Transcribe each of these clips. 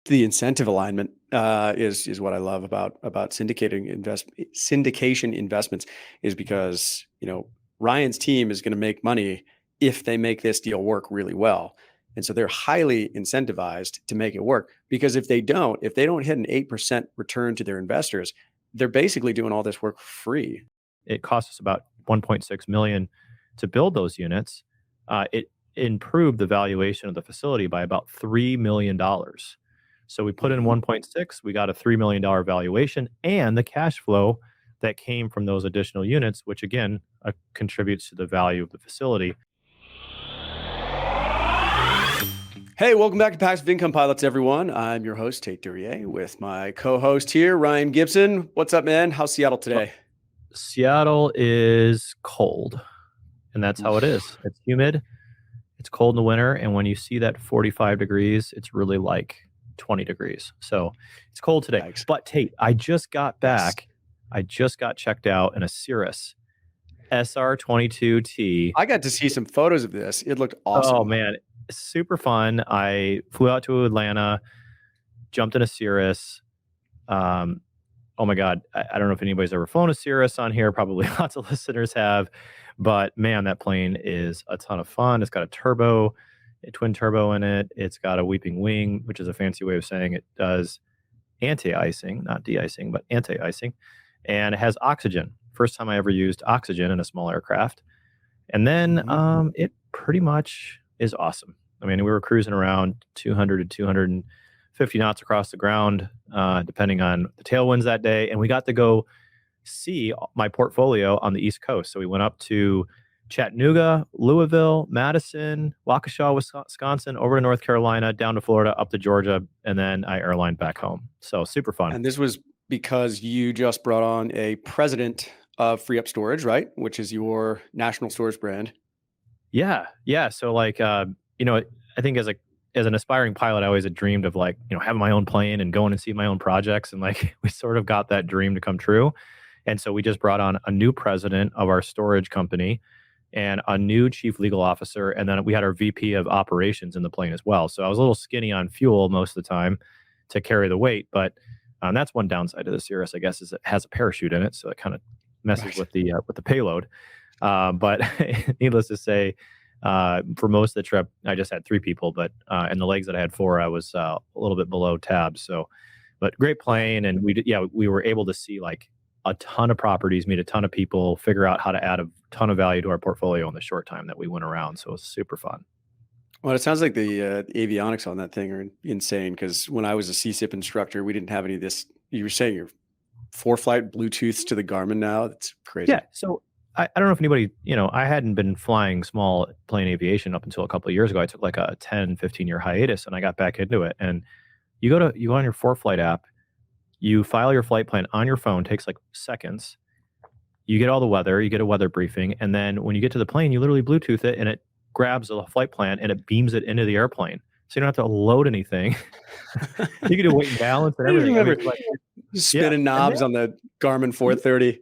the incentive alignment is what I love about syndication investments, is because Ryan's team is going to make money if they make this deal work really well. And so they're highly incentivized to make it work, because if they don't hit an 8% return to their investors, they're basically doing all this work for free. It cost us about $1.6 million to build those units. It improved the valuation of the facility by about $3 million. So we put in 1.6, we got a $3 million valuation, and the cash flow that came from those additional units, which again contributes to the value of the facility. Hey, welcome back to Passive Income Pilots, everyone. I'm your host, Tait Ryan, with my co-host here, Ryan Gibson. What's up, man? How's Seattle today? Seattle is cold, and that's how it is. It's humid, it's cold in the winter, and when you see that 45 degrees, it's really like 20 degrees. So it's cold today. Thanks. But Tait, I just got back. Yes. I just got checked out in a Cirrus SR22T. I got to see some photos of this. It looked awesome. Oh, man. Super fun. I flew out to Atlanta, jumped in a Cirrus. Oh my God. I don't know if anybody's ever flown a Cirrus on here. Probably lots of listeners have. But man, that plane is a ton of fun. It's got a twin turbo in it. It's got a weeping wing, which is a fancy way of saying it does anti-icing, not de-icing, but anti-icing. And it has oxygen. First time I ever used oxygen in a small aircraft. And then it pretty much is awesome. I mean, we were cruising around 200 to 250 knots across the ground, depending on the tailwinds that day. And we got to go see my portfolio on the East Coast. So we went up to Chattanooga, Louisville, Madison, Waukesha, Wisconsin, over to North Carolina, down to Florida, up to Georgia, and then I airlined back home. So super fun. And this was because you just brought on a president of FreeUp Storage, right? Which is your national storage brand. Yeah. So like, I think as an aspiring pilot, I always had dreamed of having my own plane and going and see my own projects. And we sort of got that dream to come true. And so we just brought on a new president of our storage company and a new chief legal officer. And then we had our VP of operations in the plane as well. So I was a little skinny on fuel most of the time to carry the weight. But that's one downside to the Cirrus, I guess, is it has a parachute in it. So it kind of messes with the payload. But needless to say, for most of the trip, I just had 3 people, but in the legs that I had 4, I was a little bit below tab. So, but great plane. And we were able to see a ton of properties, meet a ton of people, figure out how to add a ton of value to our portfolio in the short time that we went around. So it was super fun. Well, it sounds like the avionics on that thing are insane, because when I was a CSIP instructor, we didn't have any of this. You were saying your 4-flight Bluetooths to the Garmin now. That's crazy. Yeah. So I don't know if anybody, I hadn't been flying small plane aviation up until a couple of years ago. I took a 10, 15-year hiatus, and I got back into it. And you go on your 4-flight app, you file your flight plan on your phone, takes seconds. You get all the weather, you get a weather briefing, and then when you get to the plane, you literally Bluetooth it, and it grabs a flight plan and it beams it into the airplane. So you don't have to load anything. You can do weight and balance and everything. I remember spinning knobs on the Garmin 430.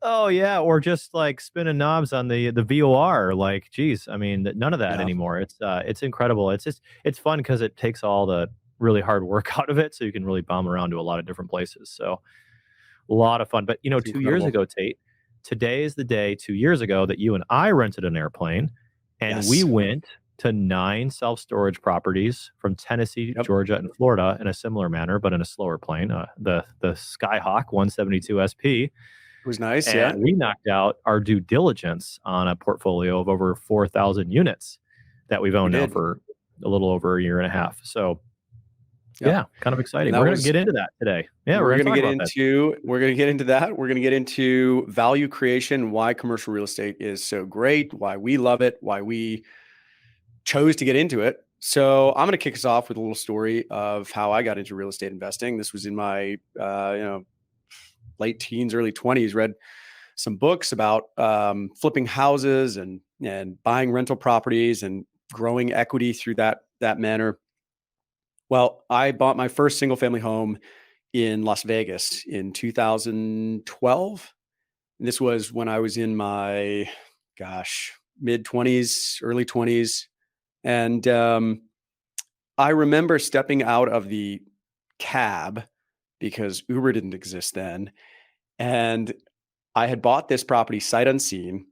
Oh yeah, or just spinning knobs on the VOR. Geez, I mean, none of that anymore. It's incredible. It's fun because it takes all the really hard work out of it, so you can really bomb around to a lot of different places. So a lot of fun. But 2 years ago, Tait, today is the day 2 years ago that you and I rented an airplane, and we went to 9 self-storage properties from Tennessee, Georgia, and Florida in a similar manner, but in a slower plane. The Skyhawk 172 SP. It was nice, and we knocked out our due diligence on a portfolio of over 4,000 units that we've owned now for a little over a year and a half. So, kind of exciting. We're going to get into that today. Yeah, we're going to get into that. We're going to get into value creation, why commercial real estate is so great, why we love it, why we chose to get into it. So I'm going to kick us off with a little story of how I got into real estate investing. This was in my late teens, early 20s. Read some books about flipping houses and buying rental properties and growing equity through that manner. Well, I bought my first single family home in Las Vegas in 2012. And this was when I was in my mid 20s, early 20s. And I remember stepping out of the cab because Uber didn't exist then. And I had bought this property sight unseen.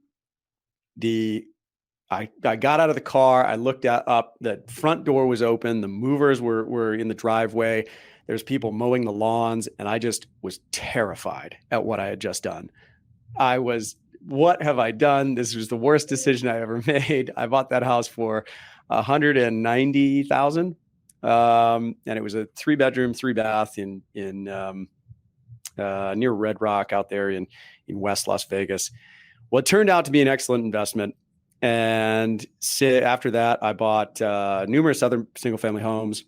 I got out of the car. I looked up. The front door was open. The movers were in the driveway. There's people mowing the lawns, and I just was terrified at what I had just done. What have I done? This was the worst decision I ever made. I bought that house for $190,000, and it was a 3-bedroom, 3-bath in near Red Rock out there in West Las Vegas. Well, it turned out to be an excellent investment. And after that, I bought numerous other single-family homes.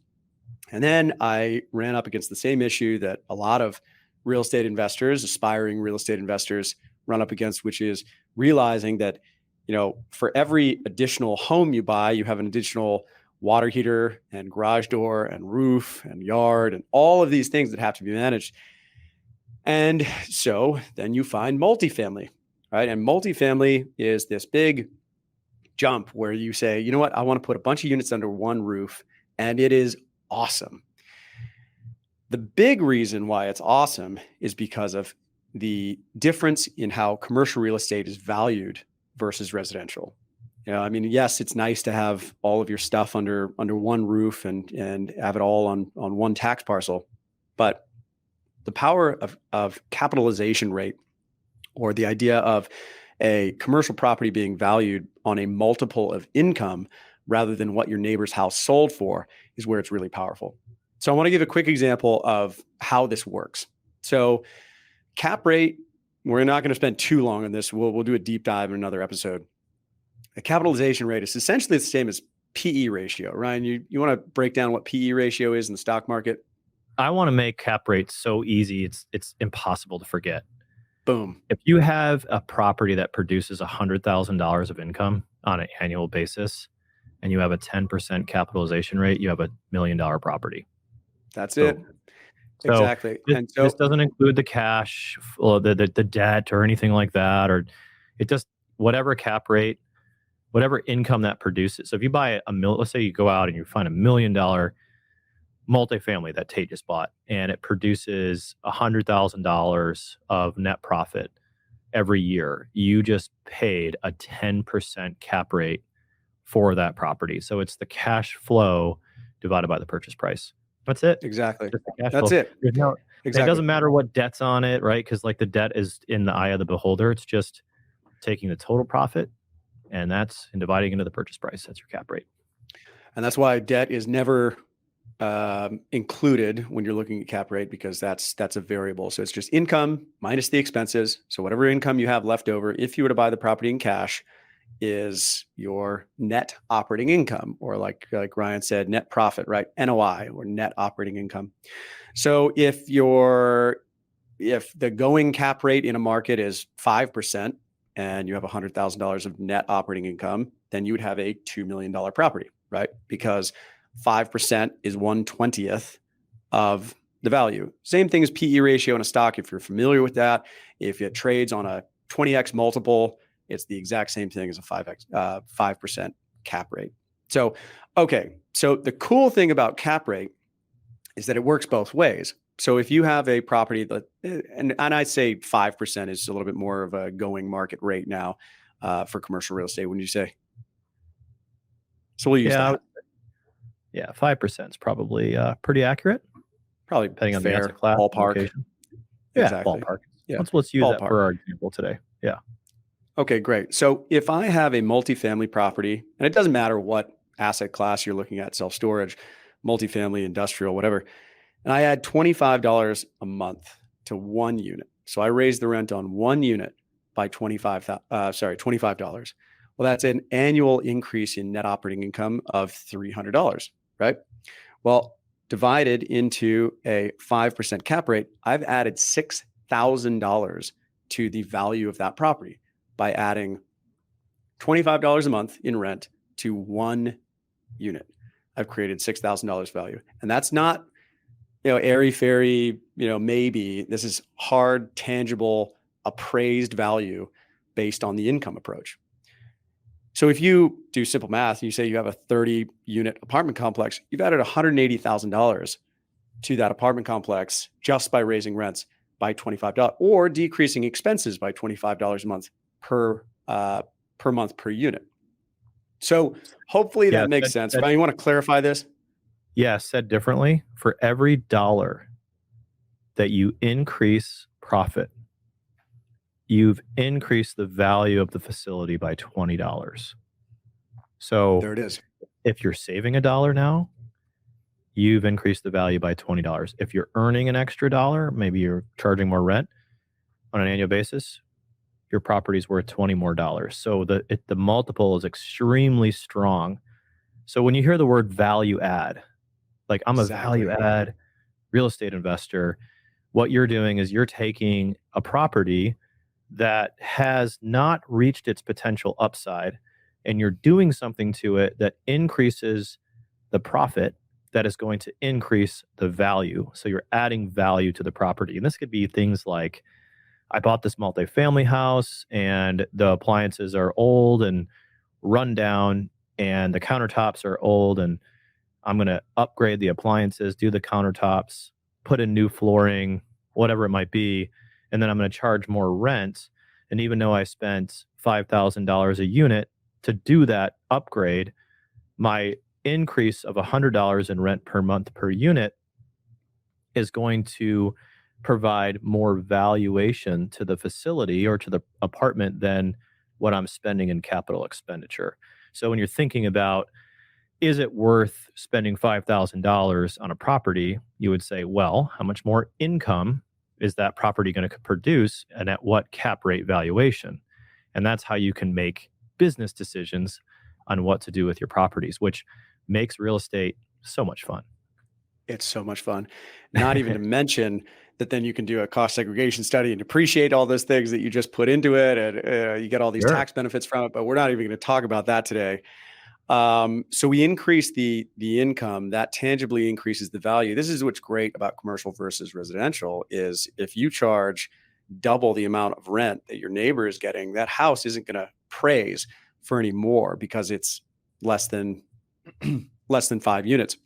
And then I ran up against the same issue that a lot of real estate investors, aspiring real estate investors, run up against, which is realizing that, for every additional home you buy, you have an additional water heater and garage door and roof and yard and all of these things that have to be managed. And so then you find multifamily, right? And multifamily is this big jump where you say, you know what, I want to put a bunch of units under one roof, and it is awesome. The big reason why it's awesome is because of the difference in how commercial real estate is valued versus residential. Yes, it's nice to have all of your stuff under one roof and have it all on one tax parcel, but the power of capitalization rate, or the idea of a commercial property being valued on a multiple of income rather than what your neighbor's house sold for, is where it's really powerful. So I want to give a quick example of how this works. So cap rate, we're not going to spend too long on this. We'll do a deep dive in another episode. A capitalization rate is essentially the same as PE ratio. Ryan, you want to break down what PE ratio is in the stock market? I want to make cap rates so easy, it's impossible to forget. Boom. If you have a property that produces $100,000 of income on an annual basis, and you have a 10% capitalization rate, you have $1 million property. That's it. So exactly. This doesn't include the cash, or the debt, or anything like that, or it just whatever cap rate, whatever income that produces. So if you buy let's say you go out and you find $1 million multifamily that Tait just bought, and it produces $100,000 of net profit every year, you just paid a 10% cap rate for that property. So it's the cash flow divided by the purchase price. That's it. Exactly. That's it. Exactly. It doesn't matter what debt's on it, right? Because the debt is in the eye of the beholder. It's just taking the total profit and dividing into the purchase price. That's your cap rate. And that's why debt is never included when you're looking at cap rate, because that's a variable. So it's just income minus the expenses. So whatever income you have left over, if you were to buy the property in cash, is your net operating income, or like Ryan said, net profit, right? NOI, or net operating income. So if the going cap rate in a market is 5% and you have $100,000 of net operating income, then you would have a $2 million property, right? Because 5% is 1/20th of the value. Same thing as PE ratio in a stock. If you're familiar with that, if it trades on a 20x multiple, it's the exact same thing as a 5% cap rate. So the cool thing about cap rate is that it works both ways. So if you have a property that, and I'd say 5% is a little bit more of a going market rate now for commercial real estate, wouldn't you say? So we'll use that. Yeah, 5% is probably pretty accurate. Probably depending on fair, the asset class, ballpark. location. Yeah, exactly. Ballpark. Yeah. Let's use ballpark. that for our example today. Yeah. Okay, great. So if I have a multifamily property, and it doesn't matter what asset class you're looking at, self-storage, multifamily, industrial, whatever, and I add $25 a month to one unit. So I raise the rent on one unit by $25. Well, that's an annual increase in net operating income of $300, right? Well, divided into a 5% cap rate, I've added $6,000 to the value of that property by adding $25 a month in rent to one unit. I've created $6,000 value. And that's not, airy fairy, maybe. This is hard, tangible, appraised value based on the income approach. So if you do simple math, and you say you have a 30-unit apartment complex, you've added $180,000 to that apartment complex just by raising rents by $25 or decreasing expenses by $25 a month per month per unit. So hopefully that makes sense. Ryan, you want to clarify this? Yeah, said differently, for every dollar that you increase profit, you've increased the value of the facility by $20. So there it is. If you're saving $1 now, you've increased the value by $20. If you're earning an extra dollar, maybe you're charging more rent on an annual basis, your property's worth $20 more. So the multiple is extremely strong. So when you hear the word value add, like I'm a value add real estate investor, what you're doing is you're taking a property that has not reached its potential upside and you're doing something to it that increases the profit that is going to increase the value. So you're adding value to the property. And this could be things like, I bought this multifamily house and the appliances are old and run down and the countertops are old, and I'm going to upgrade the appliances, do the countertops, put in new flooring, whatever it might be, and then I'm going to charge more rent. And even though I spent $5,000 a unit to do that upgrade, my increase of $100 in rent per month per unit is going to provide more valuation to the facility or to the apartment than what I'm spending in capital expenditure. So when you're thinking about, is it worth spending $5,000 on a property, you would say, well, how much more income is that property going to produce and at what cap rate valuation? And that's how you can make business decisions on what to do with your properties, which makes real estate so much fun. It's so much fun. Not even to mention that then you can do a cost segregation study and appreciate all those things that you just put into it, and you get all these tax benefits from it. But we're not even going to talk about that today. So we increase the income that tangibly increases the value. This is what's great about commercial versus residential is if you charge double the amount of rent that your neighbor is getting, that house isn't going to praise for any more because it's less than 5 units.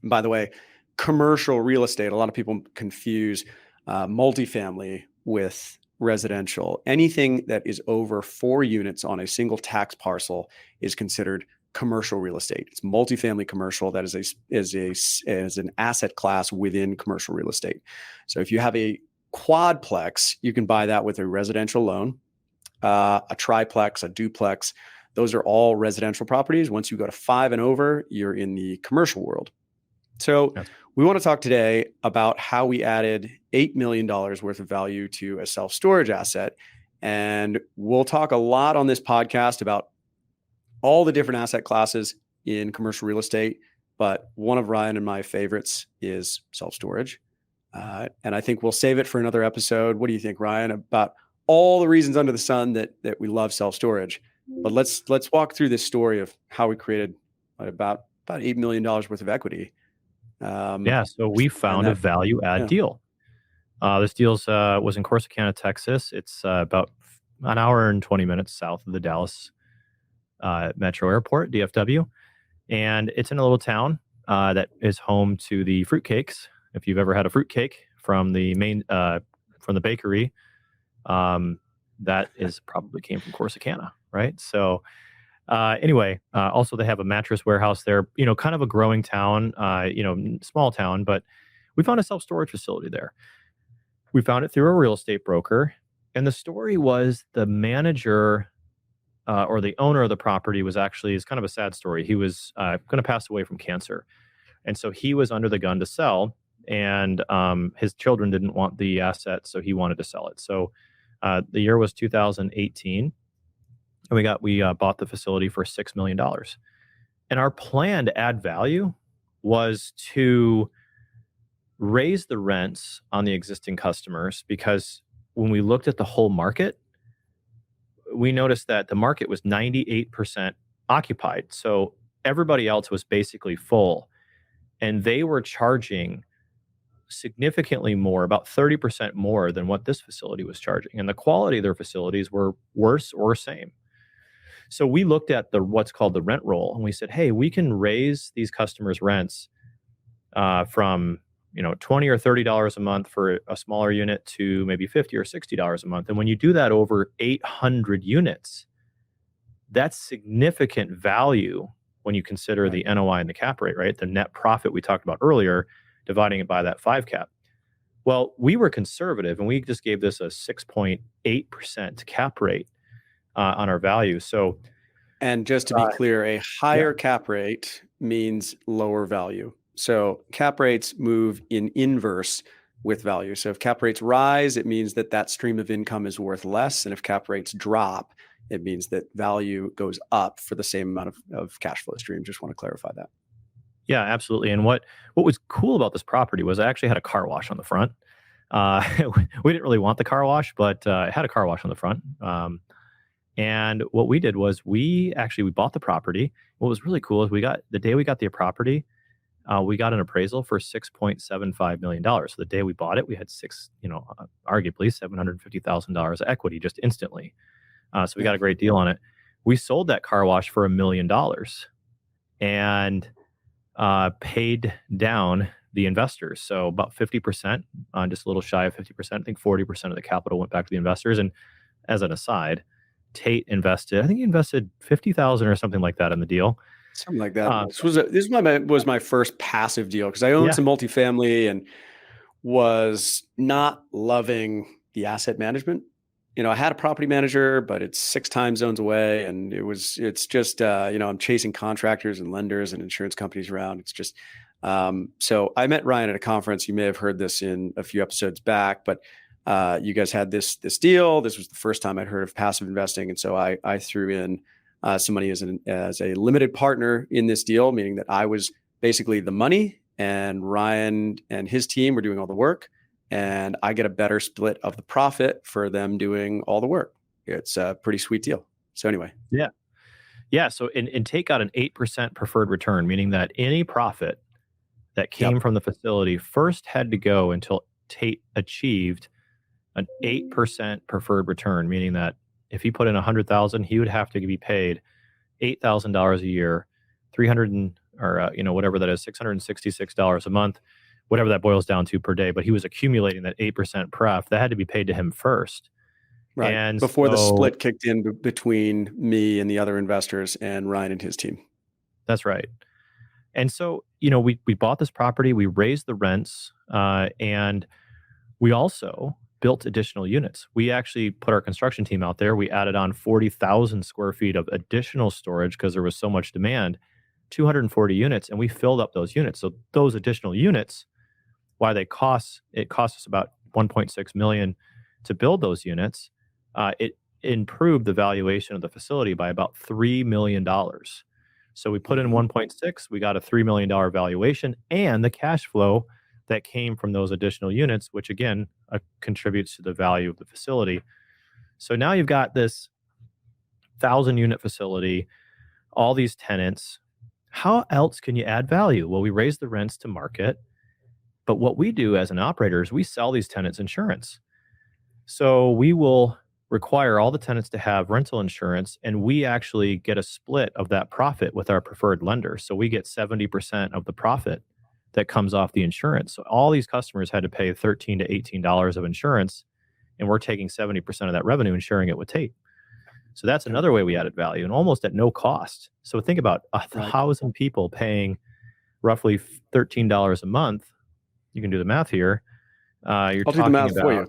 And by the way, commercial real estate, a lot of people confuse multifamily with residential. Anything that is over 4 units on a single tax parcel is considered commercial real estate. It's multifamily commercial that is an asset class within commercial real estate. So if you have a quadplex, you can buy that with a residential loan, a triplex, a duplex. Those are all residential properties. Once you go to 5 and over, you're in the commercial world. So we want to talk today about how we added $8 million worth of value to a self-storage asset. And we'll talk a lot on this podcast about all the different asset classes in commercial real estate. But one of Ryan and my favorites is self-storage. And I think we'll save it for another episode. What do you think, Ryan, about all the reasons under the sun that we love self-storage? But let's walk through this story of how we created about $8 million worth of equity. So we found a value add deal. This deal was in Corsicana, Texas. It's about an hour and 20 minutes south of the Dallas Metro Airport, DFW. And it's in a little town that is home to the fruitcakes. If you've ever had a fruitcake from the bakery, that is probably came from Corsicana, right? So anyway, also they have a mattress warehouse there, kind of a growing town, small town, but we found a self-storage facility there. We found it through a real estate broker. And the story was the manager or the owner of the property is kind of a sad story. He was going to pass away from cancer. And so he was under the gun to sell, and his children didn't want the asset, so he wanted to sell it. So the year was 2018. And we bought the facility for $6 million. And our plan to add value was to raise the rents on the existing customers, because when we looked at the whole market, we noticed that the market was 98% occupied. So everybody else was basically full, and they were charging significantly more, about 30% more than what this facility was charging. And the quality of their facilities were worse or same. So we looked at what's called the rent roll, and we said, hey, we can raise these customers' rents from $20 or $30 a month for a smaller unit to maybe $50 or $60 a month. And when you do that over 800 units, that's significant value when you consider the NOI and the cap rate, right? The net profit we talked about earlier, dividing it by that 5 cap. Well, we were conservative and we just gave this a 6.8% cap rate on our value. So, and just to be clear, a higher cap rate means lower value. So cap rates move in inverse with value. So if cap rates rise, it means that that stream of income is worth less. And if cap rates drop, it means that value goes up for the same amount of cash flow stream. Just want to clarify that. Yeah, absolutely. And what was cool about this property was I actually had a car wash on the front. We didn't really want the car wash, but it had a car wash on the front. And what we did was we bought the property. What was really cool is the day we got the property, we got an appraisal for $6.75 million. So the day we bought it, we had arguably $750,000 of equity just instantly. So we got a great deal on it. We sold that car wash for $1 million and paid down the investors. So about 50%, just a little shy of 50%. I think 40% of the capital went back to the investors. And as an aside, Tait invested, I think he invested $50,000 or something like that in the deal. Something like that. This was my first passive deal because I owned some multifamily and was not loving the asset management. I had a property manager, but it's 6 time zones away, and it's just I'm chasing contractors and lenders and insurance companies around. It's just so I met Ryan at a conference. You may have heard this in a few episodes back, but you guys had this deal. This was the first time I'd heard of passive investing, and so I threw in some money as a limited partner in this deal, meaning that I was basically the money, and Ryan and his team were doing all the work, and I get a better split of the profit for them doing all the work. It's a pretty sweet deal. So anyway, yeah. So and Tait got an 8% preferred return, meaning that any profit that came from the facility first had to go until Tait achieved an 8% preferred return, meaning that if he put in $100,000, he would have to be paid $8,000 a year, whatever that is, $666 a month, whatever that boils down to per day. But he was accumulating that 8% pref that had to be paid to him first, right? And before the split kicked in between me and the other investors and Ryan and his team. That's right. And so we bought this property, we raised the rents, and we also built additional units. We actually put our construction team out there. We added on 40,000 square feet of additional storage because there was so much demand, 240 units, and we filled up those units. So those additional units, it cost us about $1.6 million to build those units. It improved the valuation of the facility by about $3 million. So we put in 1.6, we got a $3 million valuation, and the cash flow that came from those additional units, which again contributes to the value of the facility. So now you've got this 1,000-unit facility, all these tenants. How else can you add value? Well, we raise the rents to market, but what we do as an operator is we sell these tenants insurance. So we will require all the tenants to have rental insurance, and we actually get a split of that profit with our preferred lender. So we get 70% of the profit that comes off the insurance. So all these customers had to pay $13 to $18 of insurance, and we're taking 70% of that revenue and sharing it with Tait. So that's another way we added value, and almost at no cost. So think about 1,000 people paying roughly $13 a month. You can do the math here. I'll do the math for you.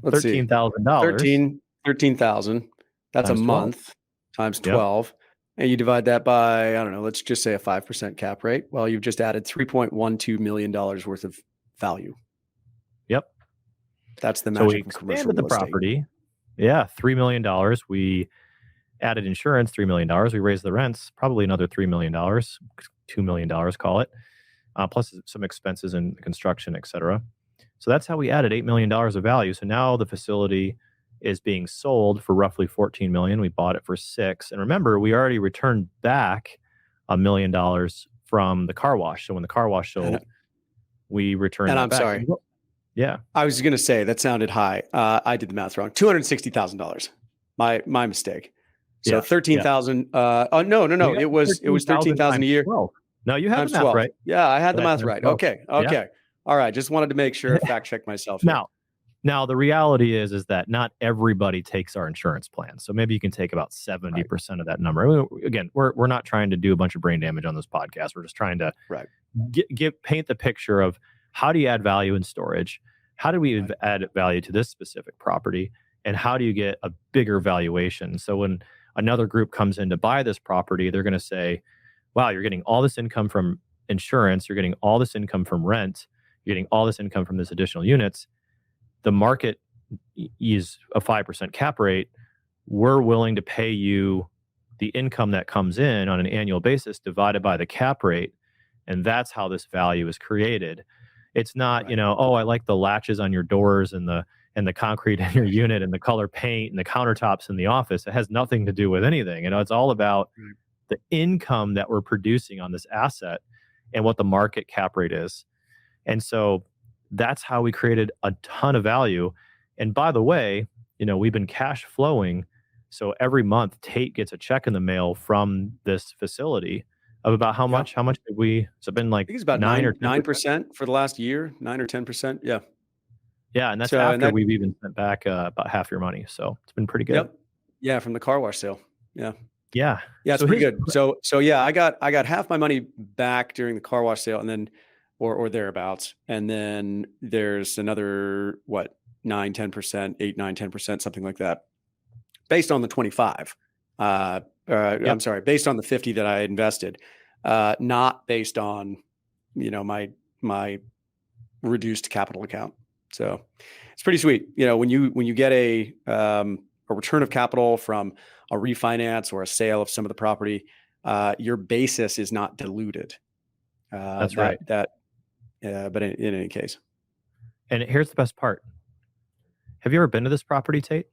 $13,000. 13,000. That's times a month times 12. Yep. And you divide that by, I don't know, let's just say a 5% cap rate. Well, you've just added $3.12 million worth of value. Yep. That's the magic of commercial real estate. Property. Yeah, $3 million. We added insurance, $3 million. We raised the rents, probably another $3 million, $2 million, call it, plus some expenses in construction, et cetera. So that's how we added $8 million of value. So now the facility is being sold for roughly $14 million. We bought it for $6 million. And remember, we already returned back $1 million from the car wash. So when the car wash sold, we returned that back. Sorry. Yeah. I was going to say that sounded high. I did the math wrong. $260,000. My mistake. So 13,000. No. It was 13,000 a year. 12. No, you had times the math 12. right. Yeah, I had the That math times right. 12. Okay. Yeah. Okay. All right. Just wanted to make sure, fact check myself here. Now the reality is that not everybody takes our insurance plan. So maybe you can take about 70% of that number. I mean, again, we're not trying to do a bunch of brain damage on this podcast. We're just trying to Right. paint the picture of how do you add value in storage? How do we Right. add value to this specific property? And how do you get a bigger valuation? So when another group comes in to buy this property, they're going to say, wow, you're getting all this income from insurance. You're getting all this income from rent. You're getting all this income from this additional units. The market is a 5% cap rate. We're willing to pay you the income that comes in on an annual basis divided by the cap rate. And that's how this value is created. It's not, Right. oh, I like the latches on your doors and the concrete in your unit and the color paint and the countertops in the office. It has nothing to do with anything. It's all about the income that we're producing on this asset and what the market cap rate is. And so that's how we created a ton of value. And by the way, we've been cash flowing. So every month Tait gets a check in the mail from this facility of about how much? How much did we? So it's been like I think it's about 9% for the last year, 9 or 10%. Yeah. Yeah, and that's after we've even sent back about half your money. So it's been pretty good. Yep. Yeah, from the car wash sale. Yeah. Yeah. Yeah, it's pretty good. So yeah, I got half my money back during the car wash sale, and then or thereabouts. And then there's another 9, 10%, 8, 9, 10%, something like that. Based on the 25. I'm sorry, based on the 50 that I invested. Not based on, my reduced capital account. So it's pretty sweet. When you get a return of capital from a refinance or a sale of some of the property, your basis is not diluted. That's right. But in any case. And here's the best part. Have you ever been to this property, Tait?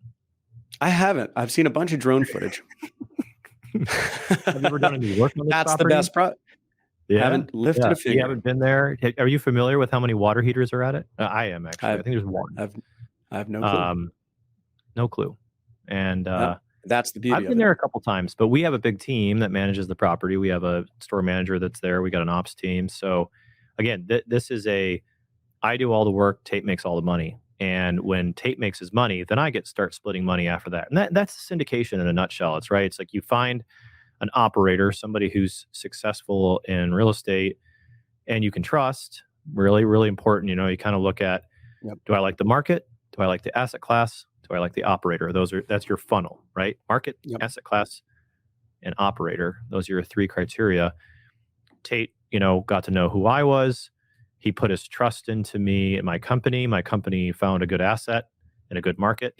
I haven't. I've seen a bunch of drone footage. Have you ever done any work on this That's property? the best part. Yeah. Haven't lifted a finger. You haven't been there. Are you familiar with how many water heaters are at it? I am actually. I think there's one. I have no clue. No clue. And that's the beauty. I've been there a couple times, but we have a big team that manages the property. We have a store manager that's there. We got an ops team. So again, this is I do all the work. Tait makes all the money. And when Tait makes his money, then I start splitting money after that. And that's syndication in a nutshell. It's right. It's like you find an operator, somebody who's successful in real estate and you can trust. Really, really important. You kind of look at, do I like the market? Do I like the asset class? Do I like the operator? That's your funnel, right? Market, asset class, and operator. Those are your three criteria. Tait, got to know who I was. He put his trust into me and my company. My company found a good asset in a good market.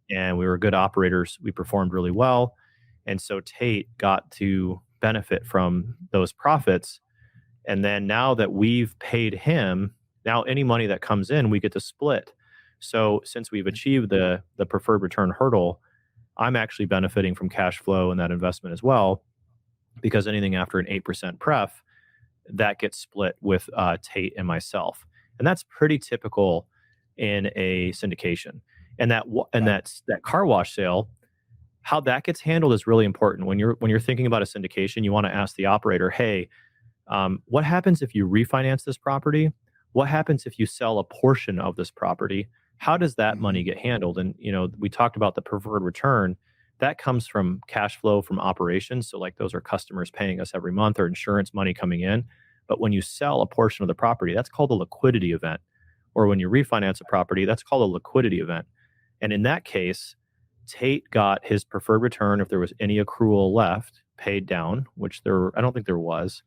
And we were good operators. We performed really well. And so Tait got to benefit from those profits. And then now that we've paid him, now any money that comes in, we get to split. So since we've achieved the preferred return hurdle, I'm actually benefiting from cash flow in that investment as well, because anything after an 8% pref, that gets split with Tait and myself. And that's pretty typical in a syndication. And that car wash sale, how that gets handled is really important. When you're thinking about a syndication, you want to ask the operator, hey, what happens if you refinance this property? What happens if you sell a portion of this property? How does that money get handled? And we talked about the preferred return. That comes from cash flow from operations. So like those are customers paying us every month or insurance money coming in. But when you sell a portion of the property, that's called a liquidity event. Or when you refinance a property, that's called a liquidity event. And in that case, Tait got his preferred return, if there was any accrual left, paid down, which I don't think there was.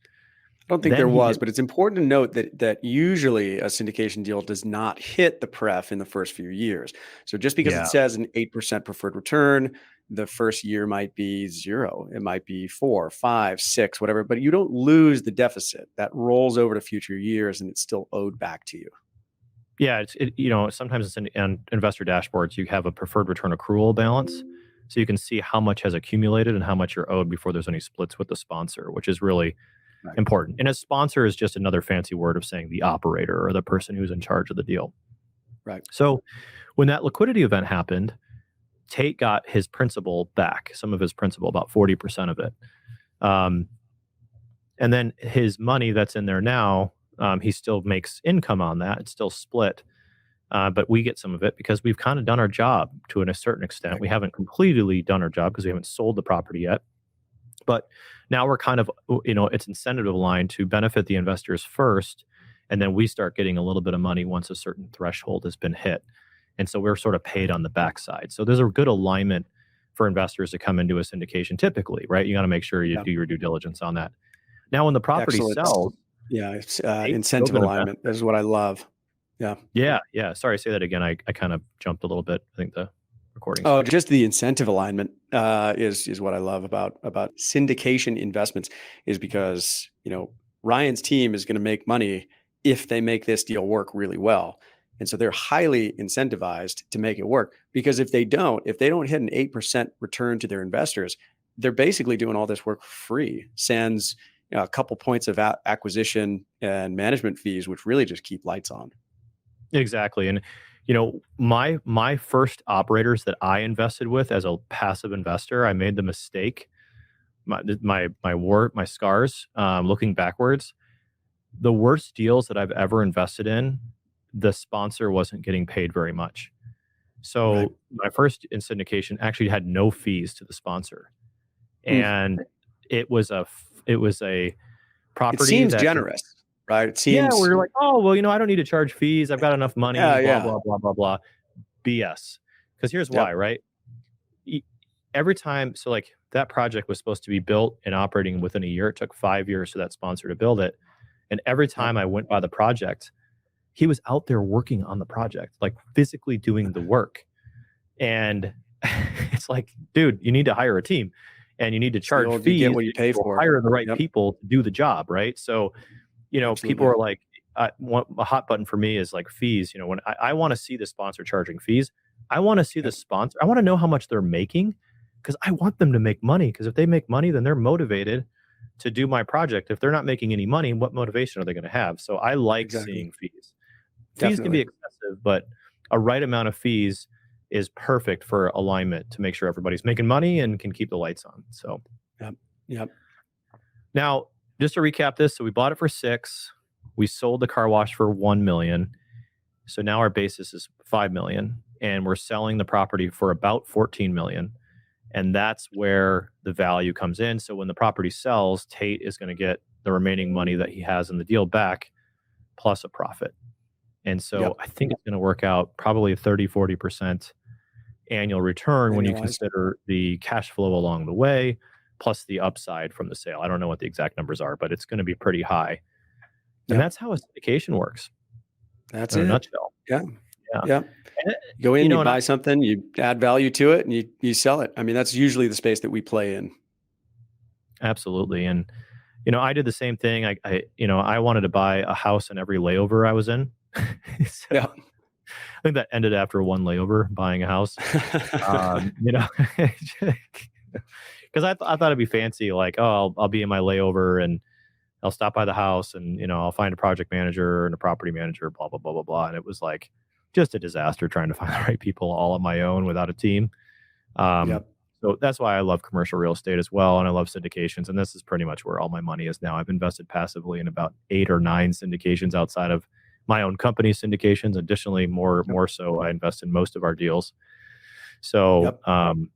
I don't think there was, but it's important to note that usually a syndication deal does not hit the pref in the first few years. So just because it says an 8% preferred return, the first year might be 0. It might be 4, 5, 6, whatever, but you don't lose the deficit. That rolls over to future years and it's still owed back to you. Yeah, sometimes it's on investor dashboards, you have a preferred return accrual balance. So you can see how much has accumulated and how much you're owed before there's any splits with the sponsor, which is really important. And a sponsor is just another fancy word of saying the operator or the person who's in charge of the deal. Right. So when that liquidity event happened, Tait got his principal back, some of his principal, about 40% of it. And then his money that's in there now, he still makes income on that. It's still split. But we get some of it because we've kind of done our job to a certain extent. Right. We haven't completely done our job because we haven't sold the property yet. But now we're kind of, it's incentive aligned to benefit the investors first. And then we start getting a little bit of money once a certain threshold has been hit. And so we're sort of paid on the backside. So there's a good alignment for investors to come into a syndication typically, right? You got to make sure you do your due diligence on that. Now, when the property sells. Yeah, it's incentive alignment. This is what I love. Yeah. Yeah. Sorry, say that again. I kind of jumped a little bit. I think the recording. Oh, just the incentive alignment is what I love about syndication investments, is because, Ryan's team is going to make money if they make this deal work really well. And so they're highly incentivized to make it work, because if they don't hit an 8% return to their investors, they're basically doing all this work for free, sans a couple points of acquisition and management fees, which really just keep lights on. Exactly. And, my first operators that I invested with as a passive investor, I made the mistake, my scars, looking backwards, the worst deals that I've ever invested in, the sponsor wasn't getting paid very much. So right. My first in syndication actually had no fees to the sponsor. And it was a property. It seems generous, right? It seems. Yeah, we're like, oh, well, I don't need to charge fees. I've got enough money, blah, blah, blah, blah. BS. Because here's why, right? Every time, so like that project was supposed to be built and operating within a year. It took 5 years for that sponsor to build it. And every time I went by the project, he was out there working on the project, like physically doing the work. And it's like, dude, you need to hire a team. And you need to charge fees. You get what you pay for. Hire the right people to do the job, right? So, Absolutely. People are like, a hot button for me is like fees. When I want to see the sponsor charging fees, I want to see the sponsor. I want to know how much they're making, because I want them to make money. Because if they make money, then they're motivated to do my project. If they're not making any money, what motivation are they going to have? So I like seeing fees. Fees can be excessive, but a right amount of fees is perfect for alignment to make sure everybody's making money and can keep the lights on. So, yep. Now, just to recap this, so we bought it for $6 million. We sold the car wash for $1 million. So now our basis is $5 million, and we're selling the property for about $14 million. And that's where the value comes in. So when the property sells, Tait is going to get the remaining money that he has in the deal back, plus a profit. And so I think it's going to work out probably a 30-40% annual return when you consider the cash flow along the way, plus the upside from the sale. I don't know what the exact numbers are, but it's going to be pretty high. And that's how a syndication works. That's in it. a nutshell. Yeah. You go in, you buy something, you add value to it, and you sell it. I mean, that's usually the space that we play in. Absolutely. And, I did the same thing. I wanted to buy a house in every layover I was in. I think that ended after one layover, buying a house. Because I thought it'd be fancy, like, oh, I'll be in my layover and I'll stop by the house and, I'll find a project manager and a property manager, blah, blah, blah, blah, blah. And it was like just a disaster trying to find the right people all on my own without a team. So that's why I love commercial real estate as well. And I love syndications. And this is pretty much where all my money is now. I've invested passively in about 8 or 9 syndications outside of my own company syndications. Additionally, more so, I invest in most of our deals. So, and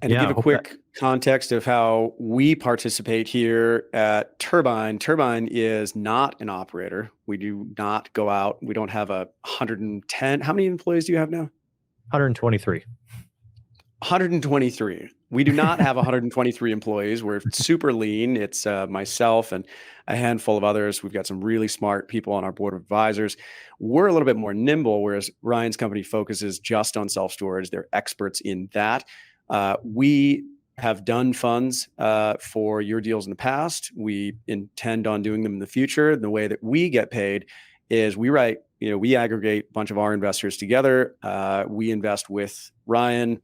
to give a quick context of how we participate here at Turbine, Turbine is not an operator. We do not go out. We don't have 110. How many employees do you have now? 123. 123. We do not have 123 employees. We're super lean. It's myself and a handful of others. We've got some really smart people on our board of advisors. We're a little bit more nimble, whereas Ryan's company focuses just on self-storage. They're experts in that. We have done funds for your deals in the past. We intend on doing them in the future. The way that we get paid is we aggregate a bunch of our investors together. We invest with Ryan.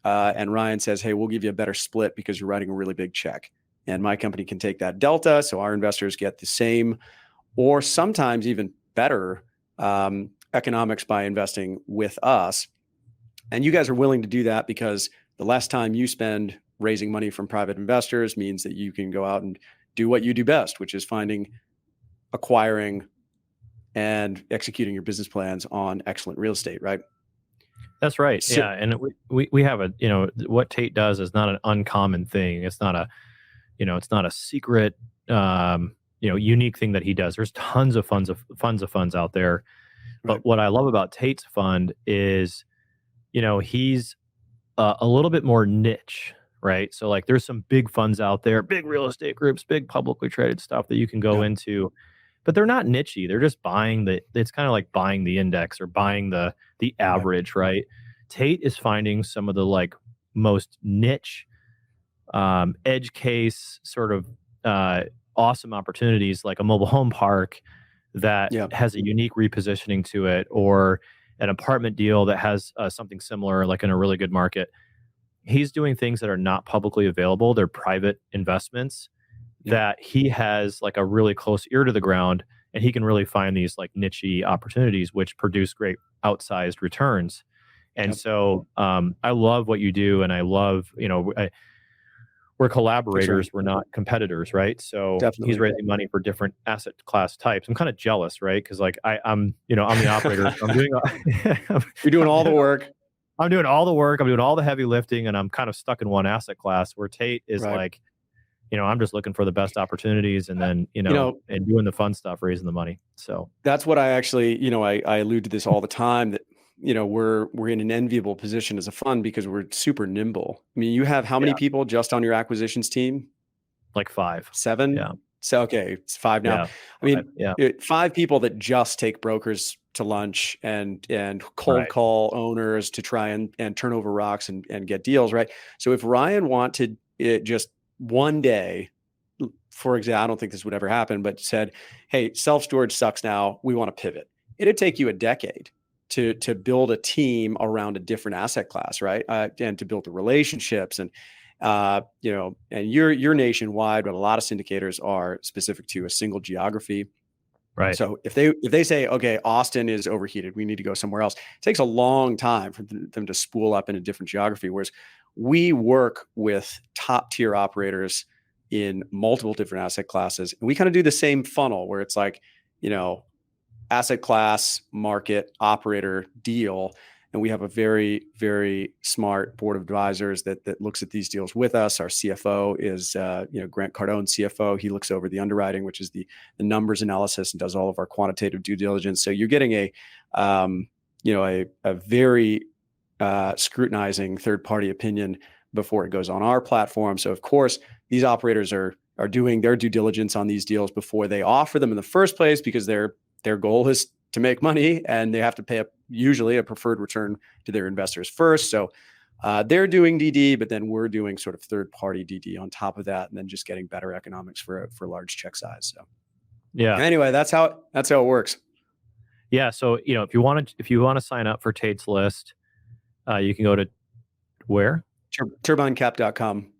And Ryan says, hey, we'll give you a better split because you're writing a really big check. And my company can take that delta. So our investors get the same or sometimes even better economics by investing with us. And you guys are willing to do that because the less time you spend raising money from private investors means that you can go out and do what you do best, which is finding, acquiring, and executing your business plans on excellent real estate, right? That's right. So, Yeah. And we have a, what Tait does is not an uncommon thing. It's not a, it's not a secret, unique thing that he does. There's tons of funds out there. right. But what I love about Tait's fund is, he's a little bit more niche, right? So like there's some big funds out there, big real estate groups, big publicly traded stuff that you can go Yeah. into, but they're not nichey. They're just buying it's kind of like buying the index or buying the average, right? Tait is finding some of the like most niche, edge case sort of awesome opportunities, like a mobile home park that Yeah. has a unique repositioning to it, or an apartment deal that has something similar, like in a really good market. He's doing things that are not publicly available. They're private investments that he has like a really close ear to the ground, and he can really find these like niche-y opportunities which produce great outsized returns. And so I love what you do, and I love, we're collaborators, we're not competitors, right? So Definitely. he's raising money for different asset class types. I'm kind of jealous, right? Because like I'm the operator. So I'm doing You're doing all the work. I'm doing all the work. I'm doing all the heavy lifting, and I'm kind of stuck in one asset class. Where Tait is like, I'm just looking for the best opportunities, and then and doing the fun stuff, raising the money. So that's what I actually, I allude to this all the time, that we're in an enviable position as a fund because we're super nimble. I mean, you have how many people just on your acquisitions team? Like 5, 7. Yeah. So okay, it's 5 now. Yeah. I mean, 5 people that just take brokers to lunch and cold call owners to try and turn over rocks and get deals, right? So if Ryan wanted it just one day, for example, I don't think this would ever happen, but said, hey, self-storage sucks now, we want to pivot. It'd take you a decade to build a team around a different asset class, right? And to build the relationships and you're nationwide, but a lot of syndicators are specific to a single geography. Right. So if they say, okay, Austin is overheated, we need to go somewhere else, it takes a long time for them to spool up in a different geography. Whereas we work with top tier operators in multiple different asset classes. And we kind of do the same funnel where it's like, asset class, market, operator, deal. And we have a very, very smart board of advisors that looks at these deals with us. Our CFO is, Grant Cardone, CFO. He looks over the underwriting, which is the numbers analysis, and does all of our quantitative due diligence. So you're getting a very scrutinizing third-party opinion before it goes on our platform. So of course, these operators are doing their due diligence on these deals before they offer them in the first place, because their goal is to make money, and they have to pay usually a preferred return to their investors first. So they're doing DD, but then we're doing sort of third-party DD on top of that, and then just getting better economics for large check size. So anyway, that's how it works. Yeah. So if you want to sign up for Tait's list, you can go to where? Turbinecap.com.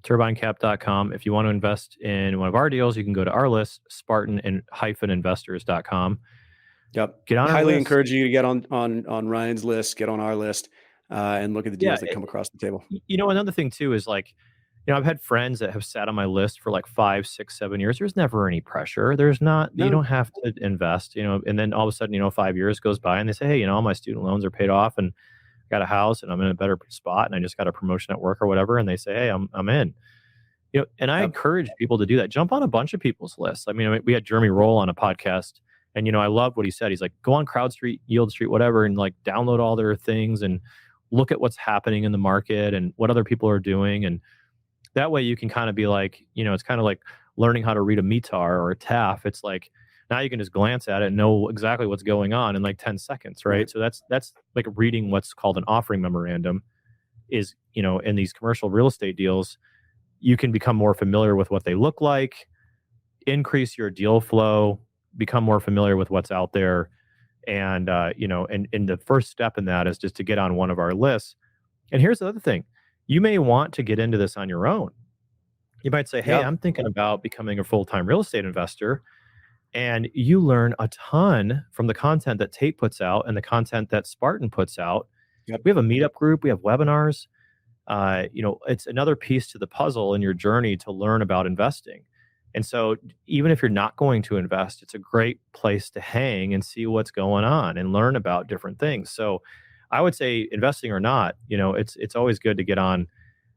Turbinecap.com. If you want to invest in one of our deals, you can go to our list, Spartan and -investors.com. Yep. Get on. Highly encourage you to get on Ryan's list, get on our list, and look at the deals that come across the table. Another thing too is like, I've had friends that have sat on my list for like 5, 6, 7 years. There's never any pressure. There's not. You don't have to invest. And then all of a sudden, 5 years goes by, and they say, hey, all my student loans are paid off, and got a house, and I'm in a better spot, and I just got a promotion at work or whatever, and they say, hey, I'm in. And I encourage people to do that. Jump on a bunch of people's lists. I mean, we had Jeremy Roll on a podcast, and I loved what he said. He's like, go on CrowdStreet, Yield Street, whatever, and like download all their things and look at what's happening in the market and what other people are doing. And that way you can kind of be like, it's kind of like learning how to read a METAR or a TAF. It's like, now you can just glance at it and know exactly what's going on in like 10 seconds, right? So that's like reading what's called an offering memorandum. Is, in these commercial real estate deals, you can become more familiar with what they look like, increase your deal flow, become more familiar with what's out there. And, and the first step in that is just to get on one of our lists. And here's the other thing. You may want to get into this on your own. You might say, hey, I'm thinking about becoming a full-time real estate investor. And you learn a ton from the content that Tait puts out and the content that Spartan puts out. We have a meetup group. We have webinars. It's another piece to the puzzle in your journey to learn about investing. And so even if you're not going to invest, it's a great place to hang and see what's going on and learn about different things. So I would say, investing or not, it's always good to get on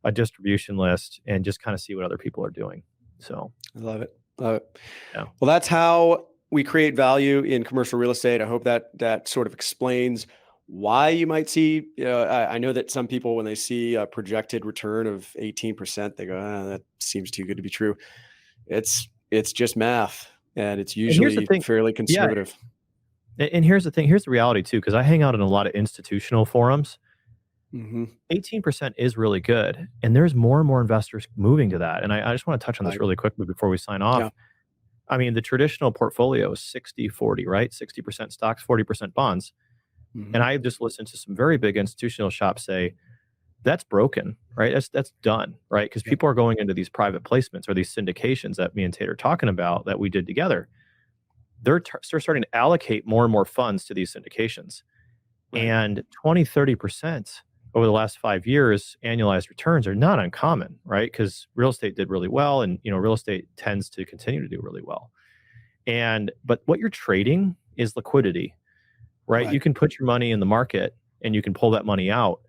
a distribution list and just kind of see what other people are doing. So I love it. Love it. yeah. Well, that's how we create value in commercial real estate. I hope that sort of explains why you might see, I know that some people, when they see a projected return of 18%, they go, that seems too good to be true. It's just math, and it's usually fairly conservative. Yeah. And here's the thing. Here's the reality too, because I hang out in a lot of institutional forums. 18% is really good, and there's more and more investors moving to that. And I just want to touch on this really quickly before we sign off. Yeah. I mean, the traditional portfolio is 60-40, right? 60% stocks, 40% bonds. And I just listened to some very big institutional shops say that's broken, right? That's done, right? Because people are going into these private placements or these syndications that me and Tait are talking about that we did together. They're starting to allocate more and more funds to these syndications. Right. And 20-30% over the last 5 years, annualized returns are not uncommon, right? Because real estate did really well, and real estate tends to continue to do really well. But what you're trading is liquidity, right? You can put your money in the market and you can pull that money out,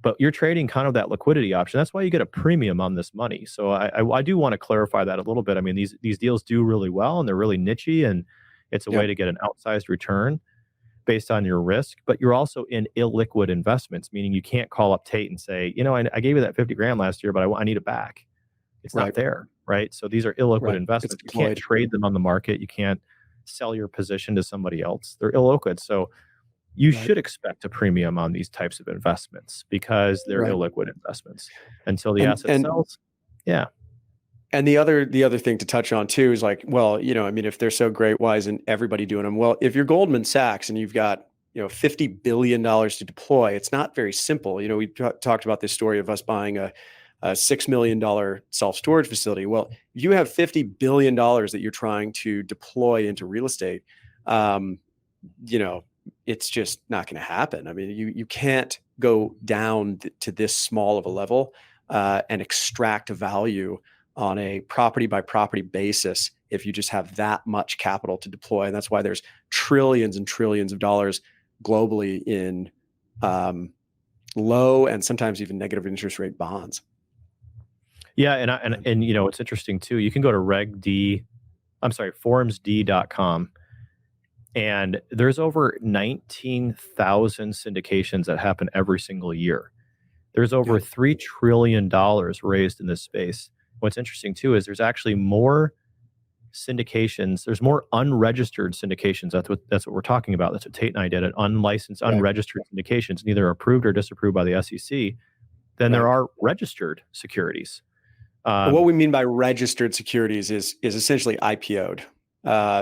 but you're trading kind of that liquidity option. That's why you get a premium on this money. So I do want to clarify that a little bit. I mean, these deals do really well, and they're really niche-y, and it's a way to get an outsized return based on your risk, but you're also in illiquid investments, meaning you can't call up Tait and say, I gave you that 50 grand last year, but I need it back. It's not there, right? So these are illiquid investments. You can't trade them on the market. You can't sell your position to somebody else. They're illiquid. So you should expect a premium on these types of investments because they're illiquid investments until the asset sells. Yeah. And the other thing to touch on too is like, well, I mean, if they're so great, why isn't everybody doing them? Well, if you're Goldman Sachs and you've got, $50 billion to deploy, it's not very simple. We talked about this story of us buying a $6 million self-storage facility. Well, if you have $50 billion that you're trying to deploy into real estate, it's just not going to happen. I mean, you can't go down to this small of a level and extract value on a property by property basis if you just have that much capital to deploy. And that's why there's trillions and trillions of dollars globally in low and sometimes even negative interest rate bonds. Yeah, and it's interesting too. You can go to forumsd.com, and there's over 19,000 syndications that happen every single year. There's over $3 trillion raised in this space. What's interesting too is there's actually more syndications. There's more unregistered syndications. That's what we're talking about. That's what Tait and I did. Unlicensed, unregistered syndications, neither approved or disapproved by the SEC. Then there are registered securities. What we mean by registered securities is essentially IPO'd.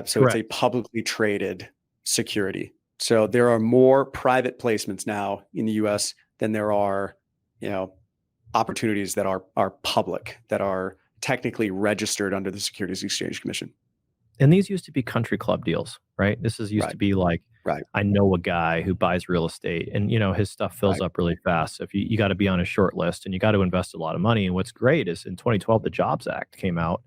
So it's a publicly traded security. So there are more private placements now in the U.S. than there are, opportunities that are public, that are technically registered under the Securities Exchange Commission. And these used to be country club deals, right? This is used to be like, I know a guy who buys real estate and, his stuff fills up really fast. So if you got to be on a short list and you got to invest a lot of money. And what's great is in 2012, the Jobs Act came out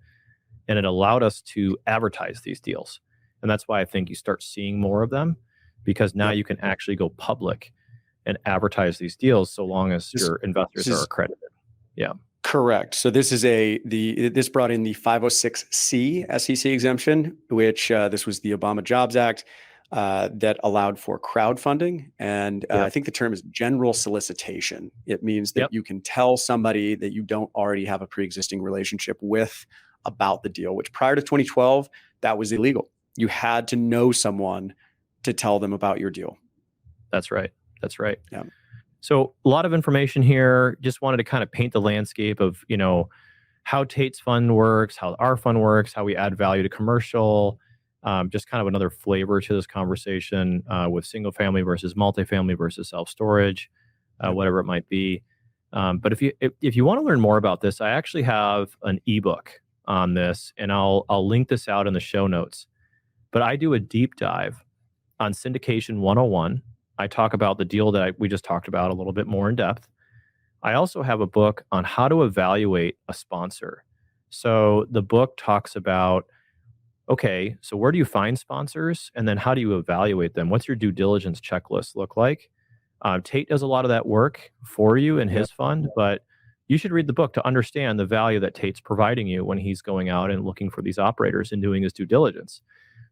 and it allowed us to advertise these deals. And that's why I think you start seeing more of them, because now you can actually go public and advertise these deals so long as your investors are accredited. Yeah. Correct. So this is this brought in the 506C SEC exemption, which this was the Obama Jobs Act that allowed for crowdfunding. And I think the term is general solicitation. It means that you can tell somebody that you don't already have a pre-existing relationship with about the deal, which prior to 2012, that was illegal. You had to know someone to tell them about your deal. That's right. Yeah. So a lot of information here. Just wanted to kind of paint the landscape of, how Tait's fund works, how our fund works, how we add value to commercial, just kind of another flavor to this conversation with single family versus multifamily versus self-storage, whatever it might be. But if you want to learn more about this, I actually have an ebook on this, and I'll link this out in the show notes. But I do a deep dive on Syndication 101. I talk about the deal that we just talked about a little bit more in depth. I also have a book on how to evaluate a sponsor. So the book talks about, okay, so where do you find sponsors? And then how do you evaluate them? What's your due diligence checklist look like? Tait does a lot of that work for you in his fund, but you should read the book to understand the value that Tait's providing you when he's going out and looking for these operators and doing his due diligence.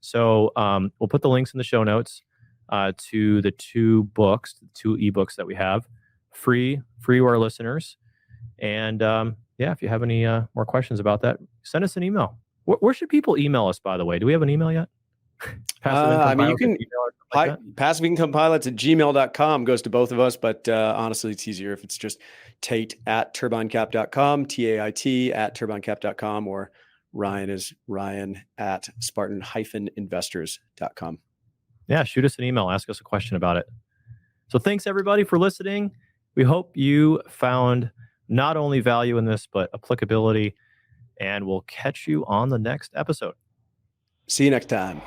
So we'll put the links in the show notes to the two ebooks that we have, free to our listeners. And if you have any more questions about that, send us an email. Where should people email us, by the way? Do we have an email yet? You can passiveincomepilots@gmail.com goes to both of us, but honestly, it's easier if it's just Tait@turbinecap.com, Tait@turbinecap.com, or Ryan is Ryan@Spartan-investors.com. Yeah, shoot us an email, ask us a question about it. So thanks everybody for listening. We hope you found not only value in this, but applicability, and we'll catch you on the next episode. See you next time.